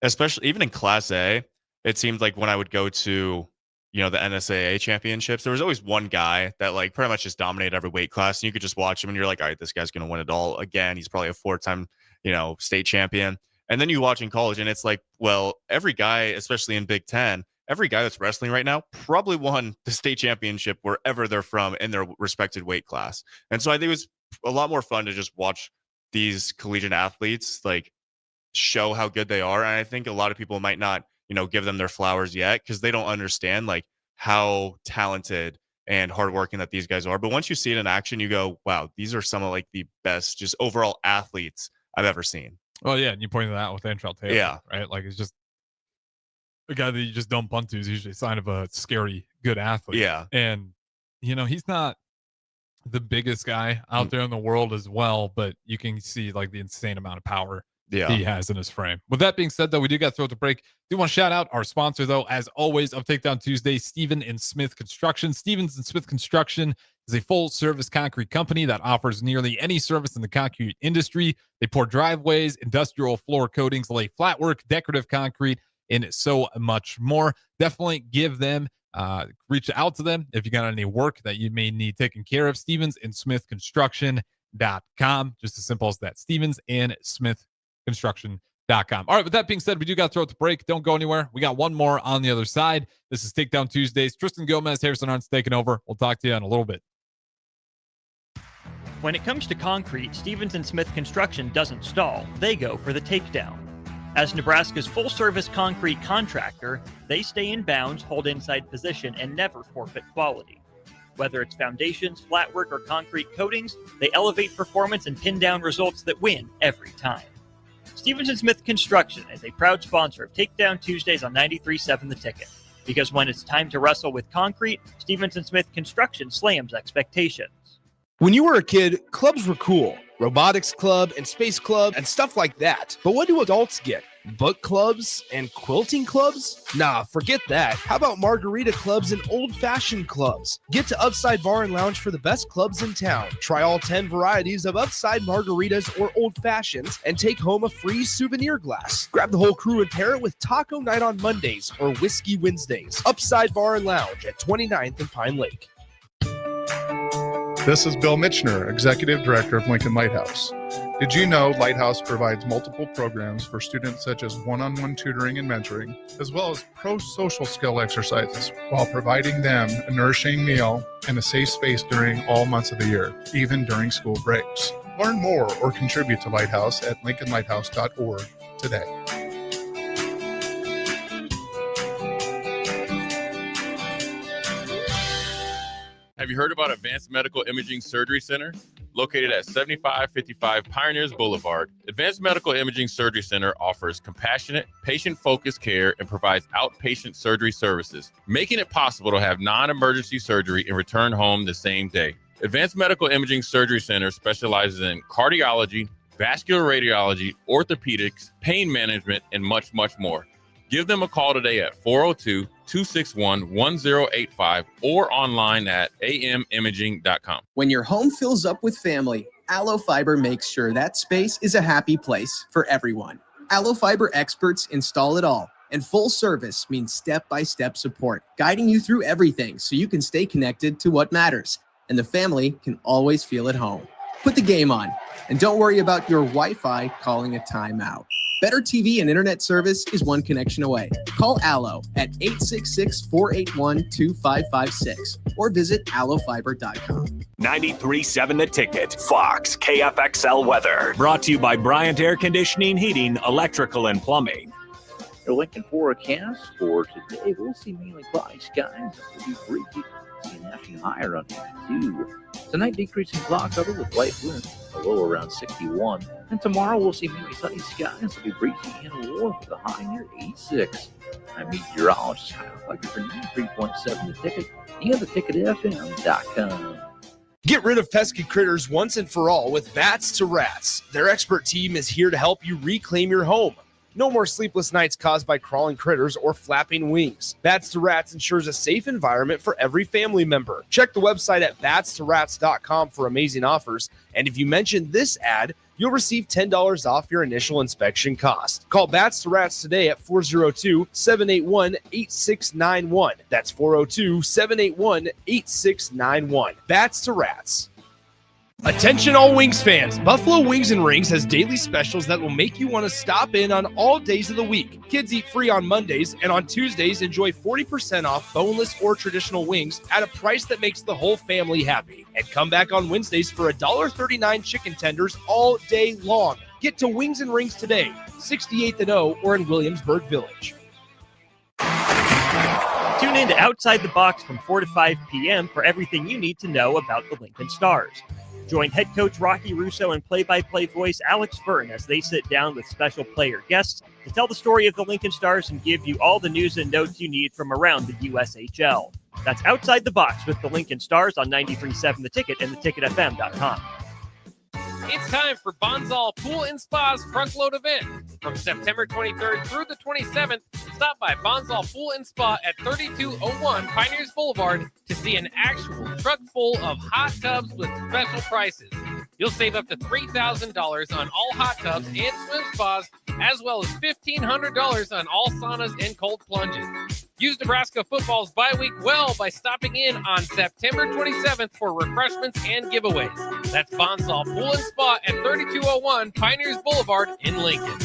especially even in Class A, it seemed like when I would go to, the NSAA championships, there was always one guy that like pretty much just dominated every weight class, and you could just watch him and you're like, all right, this guy's going to win it all again. He's probably a 4-time, state champion. And then you watch in college and it's like, well, every guy, especially in Big Ten, every guy that's wrestling right now probably won the state championship wherever they're from in their respected weight class. And so I think it was a lot more fun to just watch these collegiate athletes like show how good they are. And I think a lot of people might not, give them their flowers yet because they don't understand like how talented and hardworking that these guys are. But once you see it in action, you go, wow, these are some of like the best just overall athletes I've ever seen. Well, yeah, and you pointed that out with Arens Taylor. Yeah. Right? Like, it's just a guy that you just don't punt to is usually a sign of a scary, good athlete. Yeah. And, he's not the biggest guy out there in the world as well, but you can see like the insane amount of power he has in his frame. With that being said, though, we do got to throw it to break. Do want to shout out our sponsor, though, as always, of Takedown Tuesday, Stephen and Smith Construction. Stevens and Smith Construction is a full-service concrete company that offers nearly any service in the concrete industry. They pour driveways, industrial floor coatings, lay flat work, decorative concrete, and so much more. Definitely give them, reach out to them if you got any work that you may need taken care of. Stevens and Smith Construction.com. Just as simple as that. Stevens and Smith Construction.com. All right, with that being said, we do got to throw it to break. Don't go anywhere. We got one more on the other side. This is Takedown Tuesdays. Tristan Gomes, Harrison Arns taking over. We'll talk to you in a little bit. When it comes to concrete, Stevens & Smith Construction doesn't stall. They go for the takedown. As Nebraska's full-service concrete contractor, they stay in bounds, hold inside position, and never forfeit quality. Whether it's foundations, flatwork, or concrete coatings, they elevate performance and pin down results that win every time. Stevenson Smith Construction is a proud sponsor of Takedown Tuesdays on 93.7 The Ticket. Because when it's time to wrestle with concrete, Stevenson Smith Construction slams expectations. When you were a kid, clubs were cool. Robotics club and space club and stuff like that. But what do adults get? Book clubs and quilting clubs? Nah, forget that. How about margarita clubs and old-fashioned clubs? Get to Upside Bar and Lounge for the best clubs in town. Try all 10 varieties of Upside margaritas or old fashions and take home a free souvenir glass. Grab the whole crew and pair it with taco night on Mondays or whiskey Wednesdays. Upside Bar and Lounge at 29th and Pine Lake. This is Bill Mitchner, Executive Director of Lincoln Lighthouse. Did you know Lighthouse provides multiple programs for students such as one-on-one tutoring and mentoring, as well as pro-social skill exercises, while providing them a nourishing meal and a safe space during all months of the year, even during school breaks? Learn more or contribute to Lighthouse at lincolnlighthouse.org today. Have you heard about Advanced Medical Imaging Surgery Center? Located at 7555 Pioneers Boulevard, Advanced Medical Imaging Surgery Center offers compassionate, patient-focused care and provides outpatient surgery services, making it possible to have non-emergency surgery and return home the same day. Advanced Medical Imaging Surgery Center specializes in cardiology, vascular radiology, orthopedics, pain management, and much, much more. Give them a call today at 402-261-1085 or online at amimaging.com. When your home fills up with family, Allo Fiber makes sure that space is a happy place for everyone. Allo Fiber experts install it all, and full service means step-by-step support, guiding you through everything so you can stay connected to what matters, and the family can always feel at home. Put the game on, and don't worry about your Wi-Fi calling a timeout. Better TV and internet service is one connection away. Call Allo at 866-481-2556 or visit allofiber.com. 93.7 The Ticket, Fox, KFXL weather. Brought to you by Bryant Air Conditioning, Heating, Electrical, and Plumbing. Your Lincoln forecast for today, we'll see mainly cloudy skies. It'll be breezy. See an afternoon high around 82. Tonight, decreasing cloud cover with light winds, a low around 61. And tomorrow, we'll see mainly sunny skies. It'll be breezy and warm with a high near 86. I'm meteorologist Kyle Fletcher for 93.7 The Ticket and theticketfm.com. Get rid of pesky critters once and for all with Bats to Rats. Their expert team is here to help you reclaim your home. No more sleepless nights caused by crawling critters or flapping wings. Bats to Rats ensures a safe environment for every family member. Check the website at batstoRats.com for amazing offers. And if you mention this ad, you'll receive $10 off your initial inspection cost. Call Bats to Rats today at 402-781-8691. That's 402-781-8691. Bats to Rats. Attention all Wings fans, Buffalo Wings and Rings has daily specials that will make you want to stop in on all days of the week. Kids eat free on Mondays, and on Tuesdays enjoy 40% off boneless or traditional wings at a price that makes the whole family happy. And come back on Wednesdays for $1.39 chicken tenders all day long. Get to Wings and Rings today, 68th and O or in Williamsburg Village. Tune in to Outside the Box from 4 to 5 p.m. for everything you need to know about the Lincoln Stars. Join head coach Rocky Russo and play-by-play voice Alex Fern as they sit down with special player guests to tell the story of the Lincoln Stars and give you all the news and notes you need from around the USHL. That's Outside the Box with the Lincoln Stars on 93.7 The Ticket and theticketfm.com. It's time for Bonsall Pool and Spa's Truckload event. From September 23rd through the 27th, stop by Bonsall Pool and Spa at 3201 Pioneers Boulevard to see an actual truck full of hot tubs with special prices. You'll save up to $3,000 on all hot tubs and swim spas, as well as $1,500 on all saunas and cold plunges. Use Nebraska football's bye week well by stopping in on September 27th for refreshments and giveaways. That's Bonsall Pool and Spa at 3201 Pioneers Boulevard in Lincoln.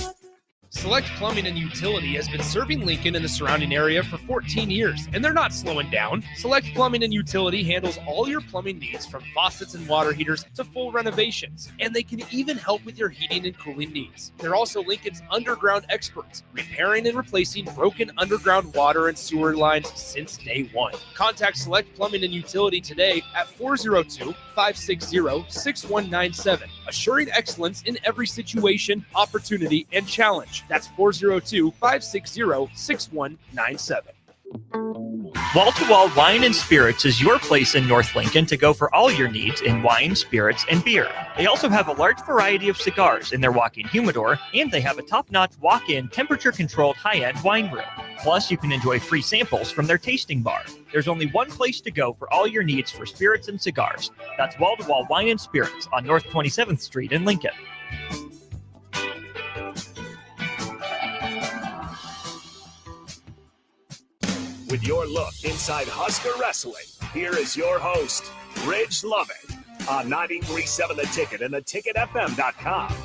Select Plumbing and Utility has been serving Lincoln and the surrounding area for 14 years, and they're not slowing down. Select Plumbing and Utility handles all your plumbing needs from faucets and water heaters to full renovations, and they can even help with your heating and cooling needs. They're also Lincoln's underground experts, repairing and replacing broken underground water and sewer lines since day one. Contact Select Plumbing and Utility today at 402-560-6197, assuring excellence in every situation, opportunity, and challenge. That's 402-560-6197. Wall to Wall Wine and Spirits is your place in North Lincoln to go for all your needs in wine, spirits, and beer. They also have a large variety of cigars in their walk-in humidor, and they have a top-notch walk-in temperature-controlled high-end wine room. Plus, you can enjoy free samples from their tasting bar. There's only one place to go for all your needs for spirits and cigars. That's Wall to Wall Wine and Spirits on North 27th Street in Lincoln. With your look inside Husker Wrestling, here is your host, Ridge Lovett, on 93.7 The Ticket and theticketfm.com.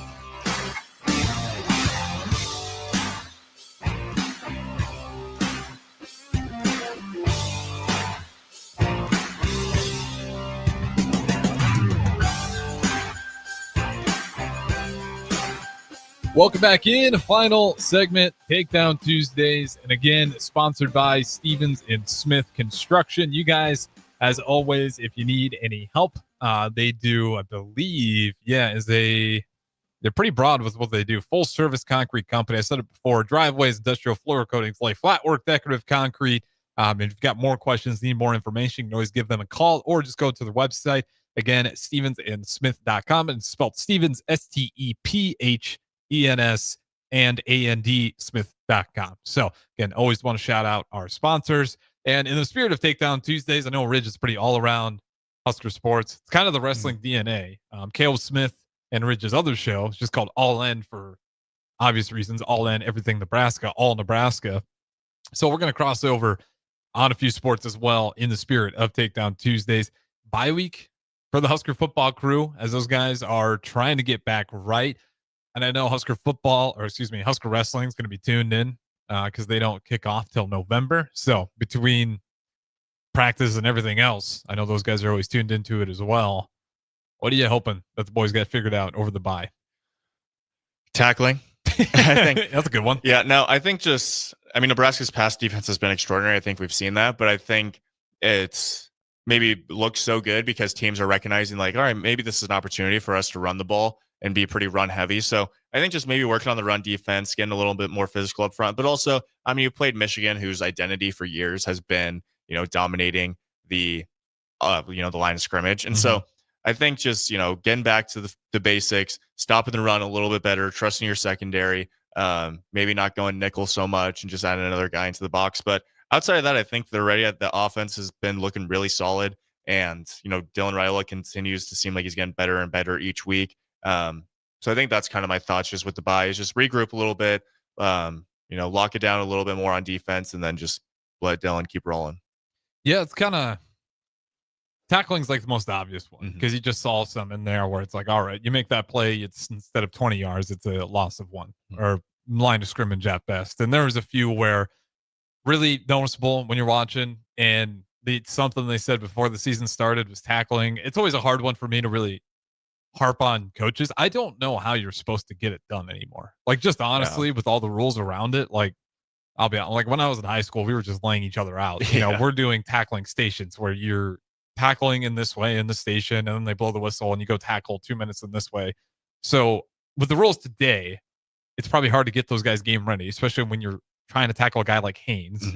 Welcome back in. Final segment, Takedown Tuesdays. And again, sponsored by Stevens and Smith Construction. You guys, as always, if you need any help, they do, I believe, they're pretty broad with what they do. Full service concrete company. I said it before, driveways, industrial floor coatings, like flat work, decorative concrete. If you've got more questions, need more information, you can always give them a call or just go to their website. Again, stevensandsmith.com, and it's spelled Stevens, STEPH. ENS and AND Smith.com. So again, always want to shout out our sponsors. And in the spirit of Takedown Tuesdays, I know Ridge is pretty all around Husker sports. It's kind of the wrestling DNA. Caleb Smith and Ridge's other show is just called All In for obvious reasons. All In, everything Nebraska, all Nebraska. So we're going to cross over on a few sports as well in the spirit of Takedown Tuesdays. Bye week for the Husker football crew as those guys are trying to get back right. And I know Husker wrestling is going to be tuned in because they don't kick off till November. So between practice and everything else, I know those guys are always tuned into it as well. What are you hoping that the boys get figured out over the bye? Tackling. I think that's a good one. Yeah, no, I think Nebraska's pass defense has been extraordinary. I think we've seen that, but I think it's maybe looks so good because teams are recognizing like, all right, maybe this is an opportunity for us to run the ball and be pretty run heavy. So I think just maybe working on the run defense, getting a little bit more physical up front, but also, you played Michigan, whose identity for years has been, dominating the line of scrimmage. And so I think just, getting back to the basics, stopping the run a little bit better, trusting your secondary, maybe not going nickel so much and just adding another guy into the box. But outside of that, I think they're ready. The offense has been looking really solid. And, Dylan Raiola continues to seem like he's getting better and better each week. So I think that's kind of my thoughts just with the bye is just regroup a little bit, lock it down a little bit more on defense and then just let Dylan keep rolling. Yeah, it's kind of tackling's like the most obvious one because you just saw some in there where it's like, all right, you make that play, it's instead of 20 yards, it's a loss of 1 or line of scrimmage at best. And there was a few where really noticeable when you're watching, and something they said before the season started was tackling. It's always a hard one for me to really harp on coaches. I don't know how you're supposed to get it done anymore. Like, just honestly, with all the rules around it, like, I'll be honest, like when I was in high school, we were just laying each other out. We're doing tackling stations where you're tackling in this way in the station, and then they blow the whistle and you go tackle 2 minutes in this way. So with the rules today, it's probably hard to get those guys game ready, especially when you're trying to tackle a guy like Haynes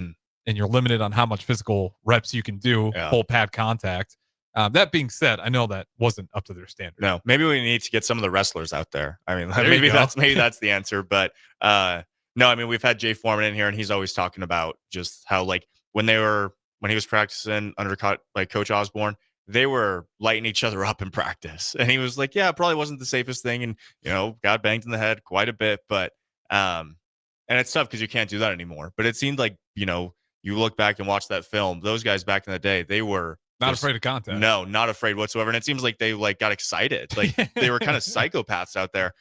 and you're limited on how much physical reps you can do, full pad contact. That being said, I know that wasn't up to their standard. No, maybe we need to get some of the wrestlers out there. I mean, maybe that's the answer. But no, I mean, we've had Jay Foreman in here, and he's always talking about just how, like, when he was practicing under Coach Osborne, they were lighting each other up in practice, and he was like, "Yeah, it probably wasn't the safest thing, and got banged in the head quite a bit, but and it's tough because you can't do that anymore." But it seemed like you look back and watch that film; those guys back in the day, they were not afraid of contact. No, not afraid whatsoever. And it seems like they got excited. Like they were kind of psychopaths out there.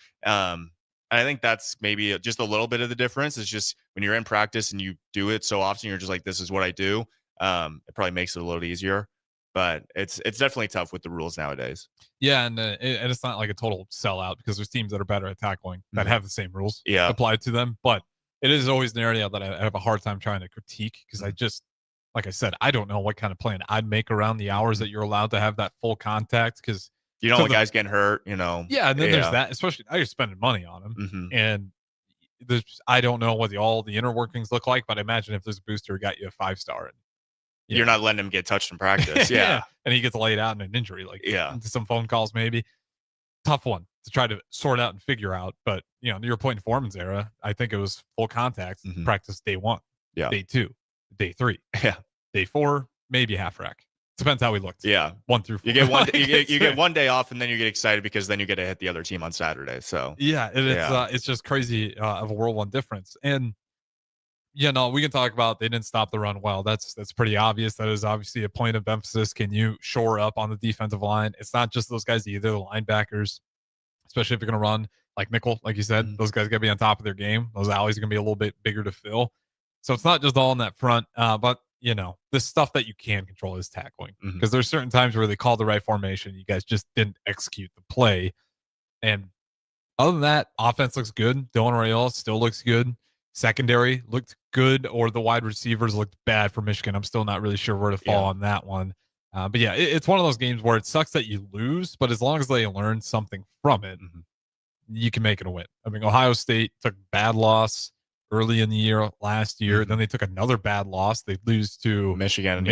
I think that's maybe just a little bit of the difference. It's just when you're in practice and you do it so often, you're just like, this is what I do. It probably makes it a little easier, but it's definitely tough with the rules nowadays. Yeah, and it's not like a total sellout because there's teams that are better at tackling that have the same rules applied to them. But it is always an area that I have a hard time trying to critique because I just, like I said, I don't know what kind of plan I'd make around the hours that you're allowed to have that full contact because you don't want guys getting hurt, you know. Yeah, and then there's that, especially now you're spending money on them, and I don't know what all the inner workings look like, but I imagine if there's a booster who got you a 5-star and you're not letting him get touched in practice. Yeah. And he gets laid out in an injury, like some phone calls maybe. Tough one to try to sort out and figure out. But you know, your point in Foreman's era, I think it was full contact practice day 1, day 2, day 3, day 4, maybe half rack. Depends how we looked. 1 through 4. You get one. You get one day off, and then you get excited because then you get to hit the other team on Saturday. So it's just crazy of a world one difference. And we can talk about they didn't stop the run well. That's pretty obvious. That is obviously a point of emphasis. Can you shore up on the defensive line? It's not just those guys either. The linebackers, especially if you're going to run like nickel, like you said, those guys got to be on top of their game. Those alleys are going to be a little bit bigger to fill. So it's not just all in that front, but the stuff that you can control is tackling because there's certain times where they call the right formation. You guys just didn't execute the play. And other than that, offense looks good. Dylan Royale still looks good. Secondary looked good, or the wide receivers looked bad for Michigan. I'm still not really sure where to fall on that one. But yeah, it's one of those games where it sucks that you lose, but as long as they learn something from it, you can make it a win. I mean, Ohio State took bad loss early in the year last year. Then they took another bad loss. They lose to Michigan,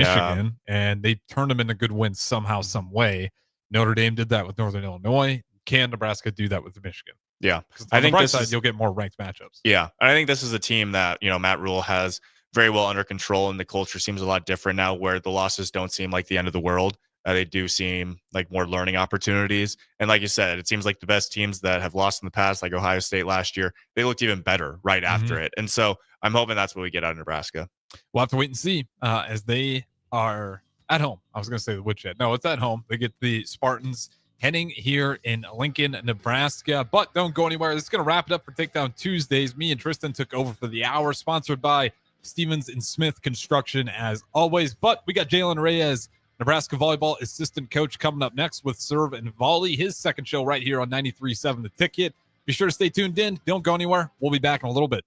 and they turned them into good wins somehow, some way. Notre Dame did that with Northern Illinois. Can Nebraska do that with Michigan? Yeah, I think on the bright side, you'll get more ranked matchups. Yeah, and I think this is a team that Matt Rule has very well under control, and the culture seems a lot different now, where the losses don't seem like the end of the world. They do seem like more learning opportunities. And like you said, it seems like the best teams that have lost in the past, like Ohio State last year, they looked even better right after it. And so I'm hoping that's what we get out of Nebraska. We'll have to wait and see as they are at home. I was going to say the Woodshed. No, it's at home. They get the Spartans heading here in Lincoln, Nebraska. But don't go anywhere. This is going to wrap it up for Takedown Tuesdays. Me and Tristan took over for the hour, sponsored by Stevens and Smith Construction as always. But we got Jalen Reyes, Nebraska volleyball assistant coach, coming up next with Serve and Volley, his second show right here on 93.7 The Ticket. Be sure to stay tuned in. Don't go anywhere. We'll be back in a little bit.